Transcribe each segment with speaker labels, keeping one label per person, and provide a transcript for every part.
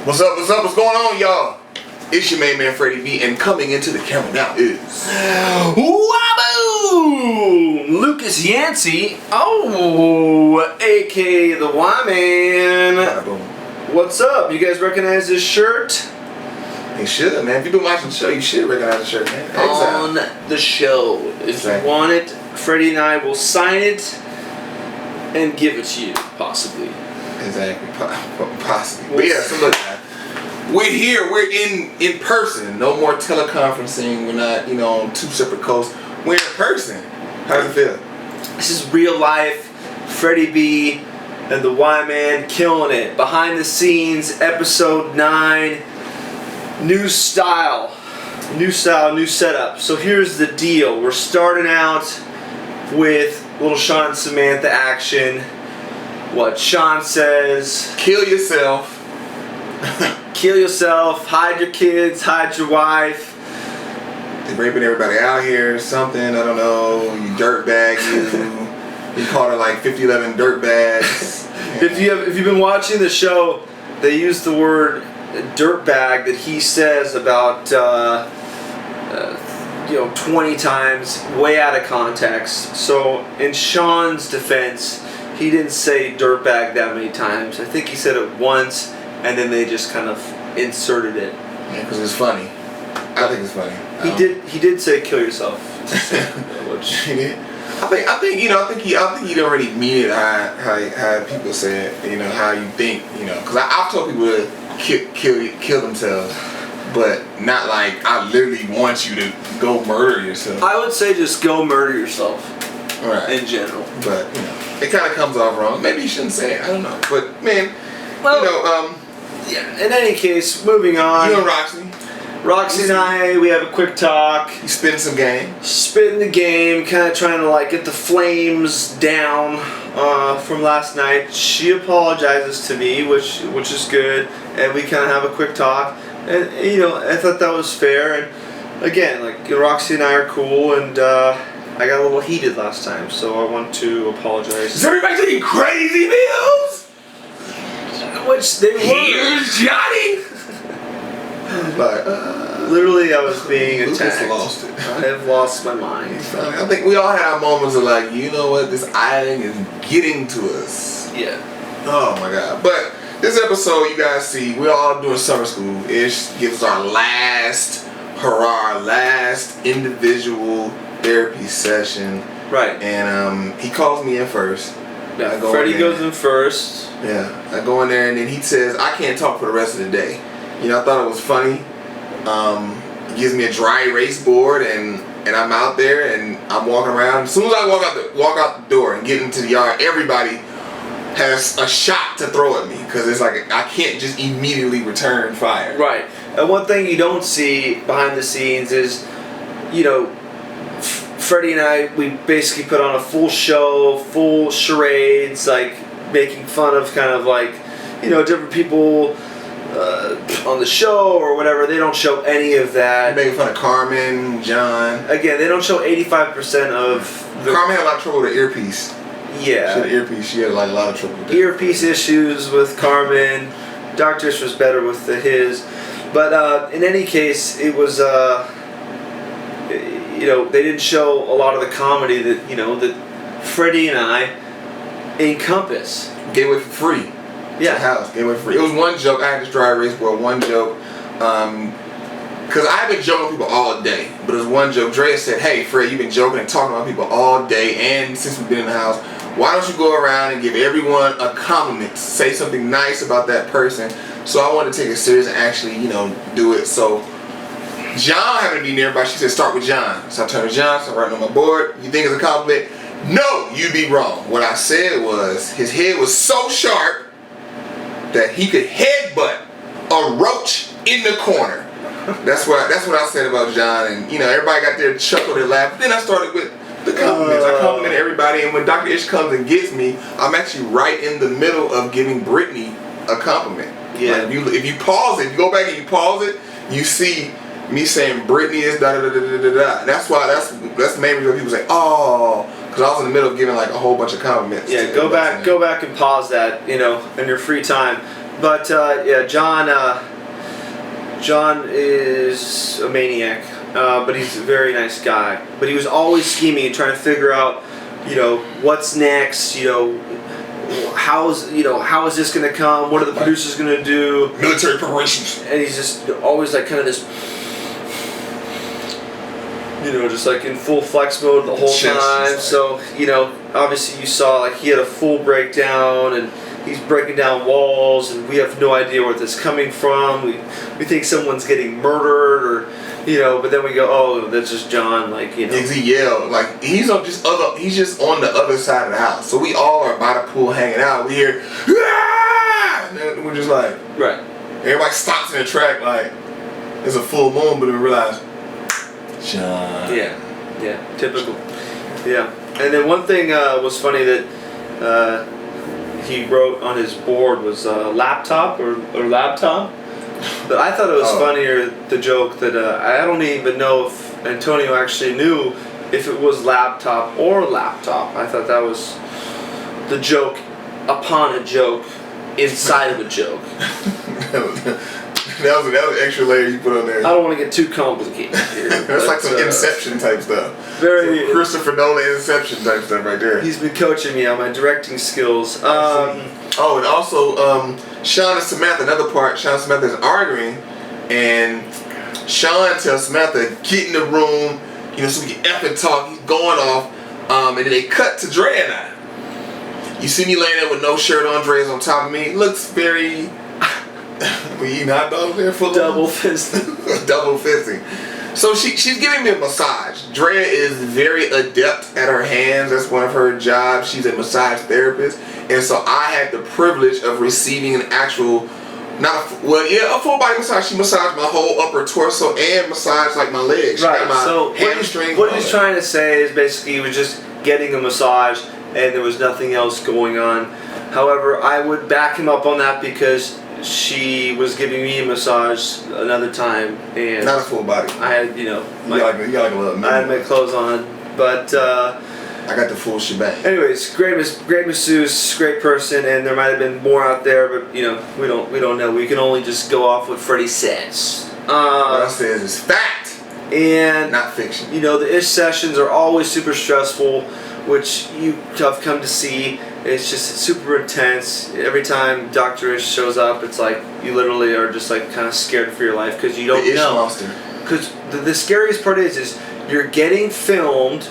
Speaker 1: What's up? What's up? What's going on, y'all? It's your main man, Freddie B, and coming into the camera now is...
Speaker 2: Waboo! Lucas Yancey, a.k.a. the Y-Man. What's up? You guys recognize this shirt?
Speaker 1: You should, man. If you've been watching the show, you should recognize the shirt, man.
Speaker 2: Exisle. On the show. If you want it, Freddie and I will sign it and give it to you, possibly.
Speaker 1: Exactly. Possibly. But yeah, so look, we're here. We're in person. No more teleconferencing. We're not, on two separate coasts. We're in person. How does it feel?
Speaker 2: This is real life. Freddie B and the Y-Man killing it. Behind the scenes, episode 9. New style, new setup. So here's the deal. We're starting out with little Sean and Samantha action. What Sean says:
Speaker 1: kill yourself.
Speaker 2: Kill yourself. Hide your kids. Hide your wife.
Speaker 1: They're raping everybody out here. Something, I don't know. You dirtbag. You called her like 50-11 dirtbags.
Speaker 2: If you've been watching the show, they use the word dirtbag that he says about 20 times, way out of context. So in Sean's defense, he didn't say dirtbag that many times. I think he said it once, and then they just kind of inserted it.
Speaker 1: Yeah, because it's funny. I think it's funny.
Speaker 2: He did say kill yourself.
Speaker 1: Which I think he already mean it how people say it. How you think. Because I've told people to kill themselves, but not like I literally want you to go murder yourself.
Speaker 2: I would say just go murder yourself.
Speaker 1: Right.
Speaker 2: In general.
Speaker 1: But it kind of comes off wrong. Maybe you shouldn't say it. I don't know. But man,
Speaker 2: yeah. In any case, moving on.
Speaker 1: You and Roxy
Speaker 2: and I, we have a quick talk.
Speaker 1: You spitting some game.
Speaker 2: Spitting the game, kind of trying to get the flames down from last night. She apologizes to me, which is good, and we kind of have a quick talk. And I thought that was fair. And again, Roxy and I are cool, and I got a little heated last time, so I want to apologize.
Speaker 1: Is everybody taking crazy pills?
Speaker 2: Which they were.
Speaker 1: Here's Johnny. But
Speaker 2: literally, I was being attacked.
Speaker 1: Lost it.
Speaker 2: I have lost my mind.
Speaker 1: I think we all had our moments of this island is getting to us.
Speaker 2: Yeah.
Speaker 1: Oh my God. But this episode, you guys see, we're all doing summer school. It gives us our last hurrah, last individual therapy session.
Speaker 2: Right.
Speaker 1: And he calls me in first.
Speaker 2: Yeah. Freddie goes in first.
Speaker 1: Yeah. I go in there and then he says, I can't talk for the rest of the day. I thought it was funny. He gives me a dry erase board and I'm out there and I'm walking around. As soon as I walk out the door and get into the yard, everybody has a shot to throw at me because it's like I can't just immediately return fire.
Speaker 2: Right. And one thing you don't see behind the scenes is, Freddie and I, we basically put on a full show, full charades, making fun of different people on the show or whatever. They don't show any of that.
Speaker 1: Making fun of Carmen, John.
Speaker 2: Again, they don't show 85% of
Speaker 1: Carmen had a lot of trouble with her earpiece.
Speaker 2: Yeah.
Speaker 1: She had an earpiece. She had a lot of trouble with that.
Speaker 2: Earpiece issues with Carmen. Dr. Ish was better with his. But in any case, it was, they didn't show a lot of the comedy that, that Freddie and I encompass.
Speaker 1: Gave away for free.
Speaker 2: Yeah.
Speaker 1: House gave away for free. It was one joke. I had this dry erase board. One joke. Because I've been joking with people all day. But it was one joke. Drea said, hey, Fred, you've been joking and talking about people all day. And since we've been in the house, why don't you go around and give everyone a compliment? Say something nice about that person. So I wanted to take it serious and actually, do it. So John happened to be nearby. She said, start with John. So I turned to John, started writing on my board. You think it's a compliment? No, you'd be wrong. What I said was, his head was so sharp that he could headbutt a roach in the corner. That's what I said about John. And, everybody got there, chuckled and laughed. Then I started with the compliments. I complimented everybody. And when Dr. Ish comes and gets me, I'm actually right in the middle of giving Brittany a compliment.
Speaker 2: Yeah.
Speaker 1: If you pause it, you go back and you pause it, you see me saying Brittany is da da da da da da. That's why that's the main reason people say, oh, because I was in the middle of giving like a whole bunch of compliments.
Speaker 2: Yeah, go back and pause that, in your free time. But yeah, John is a maniac, but he's a very nice guy. But he was always scheming and trying to figure out, what's next. How is this going to come? What are the producers going to do?
Speaker 1: Military preparations.
Speaker 2: And he's just always like kind of this, just like in full flex mode the whole time. So, obviously you saw like he had a full breakdown and he's breaking down walls and we have no idea where this is coming from. We think someone's getting murdered or, but then we go, oh, that's just John, like,
Speaker 1: He yelled, like, he's just on the other side of the house. So we all are by the pool hanging out. We hear, ah! And then we're just like,
Speaker 2: right.
Speaker 1: Everybody stops in the track like, it's a full moon, but we realize, John.
Speaker 2: Yeah, typical. Yeah. And then one thing was funny that he wrote on his board was laptop or laptop. But I thought it was funnier, the joke that I don't even know if Antonio actually knew if it was laptop or laptop. I thought that was the joke upon a joke inside of a joke.
Speaker 1: That was an extra layer you put on there.
Speaker 2: I don't want to get too complicated here.
Speaker 1: That's like some Inception type stuff.
Speaker 2: Very
Speaker 1: some Christopher Nolan Inception type stuff right there.
Speaker 2: He's been coaching me on my directing skills.
Speaker 1: Oh, and also Sean and Samantha, another part, Sean and Samantha is arguing, and Sean tells Samantha, get in the room, so we can effing talk. He's going off, and then they cut to Dre and I. You see me laying there with no shirt on, Dre's on top of me. Looks very... we eating hot dogs there for
Speaker 2: double fisting.
Speaker 1: Double fisting. So she's giving me a massage. Drea is very adept at her hands. That's one of her jobs. She's a massage therapist. And so I had the privilege of receiving an actual, a full body massage. She massaged my whole upper torso and massaged like my legs. She got my hamstrings.
Speaker 2: What he's trying to say is basically he was just getting a massage and there was nothing else going on. However, I would back him up on that because she was giving me a massage another time, and
Speaker 1: not a full body.
Speaker 2: I had,
Speaker 1: you got like a little.
Speaker 2: I had my clothes on, but
Speaker 1: I got the full shebang.
Speaker 2: Anyways, great masseuse, great person, and there might have been more out there, but we don't know. We can only just go off what Freddie says.
Speaker 1: What I says is fact
Speaker 2: and
Speaker 1: not fiction.
Speaker 2: The ish sessions are always super stressful, which you have come to see. It's just super intense. Every time Dr. Ish shows up, it's like you literally are just like kind of scared for your life because you don't know. Because the scariest part is you're getting filmed,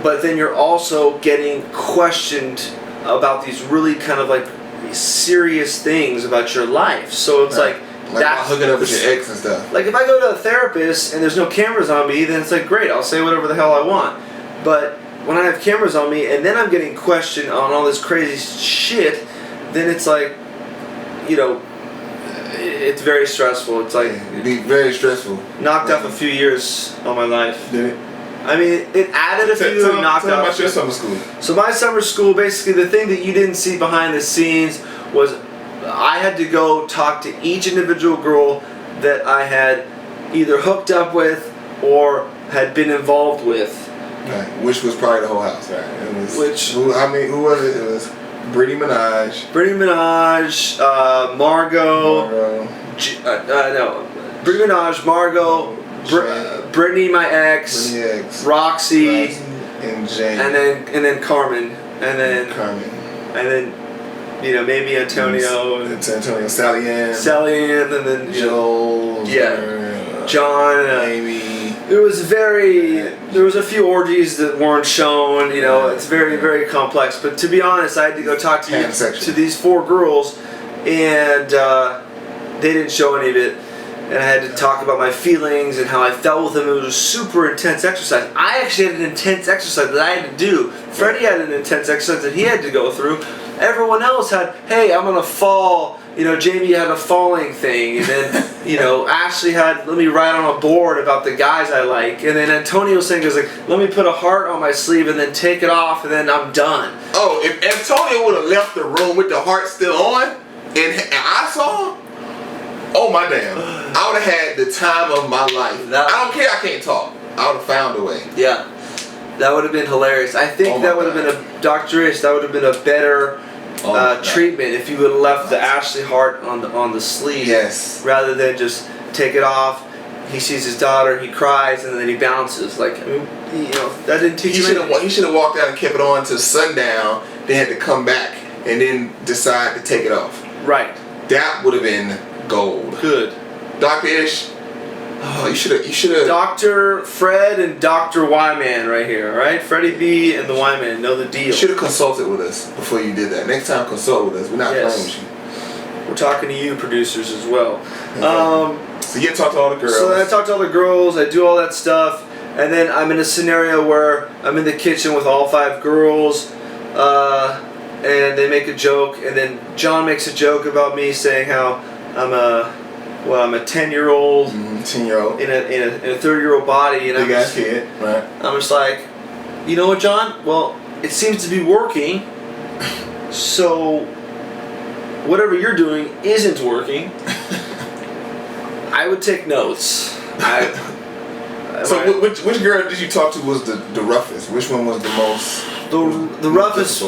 Speaker 2: but then you're also getting questioned about these really kind of like serious things about your life. So it's like
Speaker 1: that's hooking up with your ex and stuff.
Speaker 2: Like if I go to a therapist and there's no cameras on me, then it's like great, I'll say whatever the hell I want. But when I have cameras on me and then I'm getting questioned on all this crazy shit, then it's like, it's very stressful. It's like
Speaker 1: it'd be very stressful.
Speaker 2: Knocked off a few years of my life.
Speaker 1: Did it?
Speaker 2: I mean, it added a few and knocked
Speaker 1: tell
Speaker 2: off.
Speaker 1: About your summer school.
Speaker 2: So my summer school, basically the thing that you didn't see behind the scenes was I had to go talk to each individual girl that I had either hooked up with or had been involved with.
Speaker 1: Right, which was probably the whole house, right? It was, who was it? It was Brittany Minaj, Margot.
Speaker 2: Brittany Minaj, Margot, Brittany, my ex, Roxy,
Speaker 1: and Jane,
Speaker 2: and then Carmen, and then maybe Antonio,
Speaker 1: Sally Ann,
Speaker 2: and then
Speaker 1: Joel,
Speaker 2: John,
Speaker 1: Amy.
Speaker 2: There was a few orgies that weren't shown. It's very, very complex. But to be honest, I had to go talk to these 4 girls, and they didn't show any of it. And I had to talk about my feelings and how I felt with them. It was a super intense exercise. I actually had an intense exercise that I had to do. Freddie had an intense exercise that he had to go through. Everyone else had, hey, I'm gonna fall. Jamie had a falling thing, and then, Ashley had, let me write on a board about the guys I like, and then Antonio saying, let me put a heart on my sleeve and then take it off, and then I'm done.
Speaker 1: Oh, if Antonio would have left the room with the heart still on, and I saw him, oh my damn, I would have had the time of my life. I don't care, I can't talk. I would have found a way.
Speaker 2: Yeah. That would have been hilarious. I think that would have been a Dr. Ish. That would have been a better treatment if you would have left the Ashley heart on the sleeve.
Speaker 1: Yes.
Speaker 2: Rather than just take it off. He sees his daughter, he cries, and then he bounces. Like, I mean, you know, that didn't teach him anything.
Speaker 1: He should have walked out and kept it on till sundown. Then had to come back and then decide to take it off.
Speaker 2: Right.
Speaker 1: That would have been gold.
Speaker 2: Good.
Speaker 1: Dr. Ish. Oh, you should have.
Speaker 2: Dr. Fred and Dr. Y-Man right here, right? Freddie B and the Y-Man know the deal.
Speaker 1: You should have consulted with us before you did that. Next time, consult with us. We're not playing with you.
Speaker 2: We're talking to you, producers, as well.
Speaker 1: Okay. So you talk to all the girls.
Speaker 2: So I talk to all the girls. I do all that stuff, and then I'm in a scenario where I'm in the kitchen with all 5 girls, and they make a joke, and then John makes a joke about me saying how I'm a 10-year-old,
Speaker 1: 10-year-old
Speaker 2: in a 30-year-old body, and
Speaker 1: big ass kid, right?
Speaker 2: I'm just like, you know what, John? Well, it seems to be working. So whatever you're doing isn't working. I would take notes.
Speaker 1: So which girl did you talk to was the roughest? Which one was the most?
Speaker 2: The roughest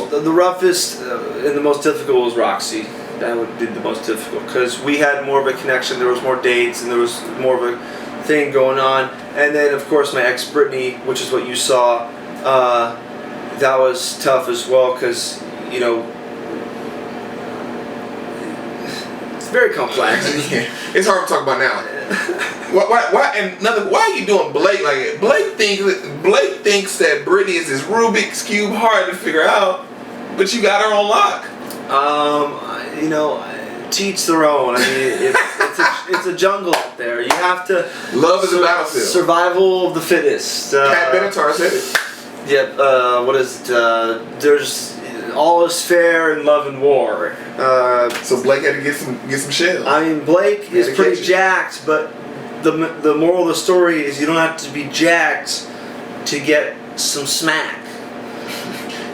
Speaker 2: and the most difficult was Roxy. That would be the most difficult because we had more of a connection. There was more dates and there was more of a thing going on. And then of course my ex Brittany, which is what you saw, that was tough as well because you know it's very complex.
Speaker 1: Yeah. It's hard to talk about now. Why are you doing Blake like it? Blake thinks that Brittany is this Rubik's Cube hard to figure out, but you got her on lock.
Speaker 2: You know, to each their own. I mean, it's a jungle out there. You have to.
Speaker 1: Love is a battlefield.
Speaker 2: Survival of the fittest.
Speaker 1: Pat Benatar said it.
Speaker 2: Yep. What is it? There's all is fair in love and war.
Speaker 1: So Blake had to get some shells.
Speaker 2: I mean, Blake is pretty jacked, but the moral of the story is you don't have to be jacked to get some smack.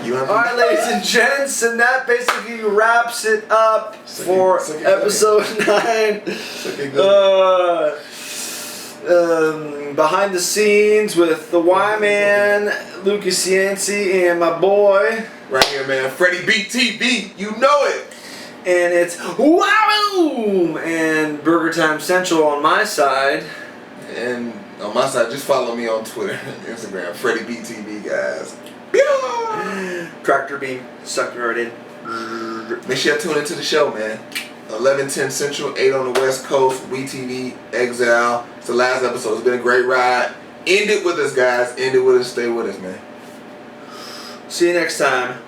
Speaker 2: Alright, ladies and gents, and that basically wraps it up for episode 9. Behind the scenes with the Y-Man, Lucas Yancey, and my boy.
Speaker 1: Right here, man. Freddie BTV, you know it.
Speaker 2: And it's wow! And Burger Time Central on my side.
Speaker 1: And on my side, just follow me on Twitter and Instagram, Freddie BTV, guys.
Speaker 2: Tractor beam, sucked me right in.
Speaker 1: Make sure you tune into the show, man. 11:10 Central, 8 on the West Coast, WeTV, Exisle. It's the last episode. It's been a great ride. End it with us, guys. End it with us. Stay with us, man.
Speaker 2: See you next time.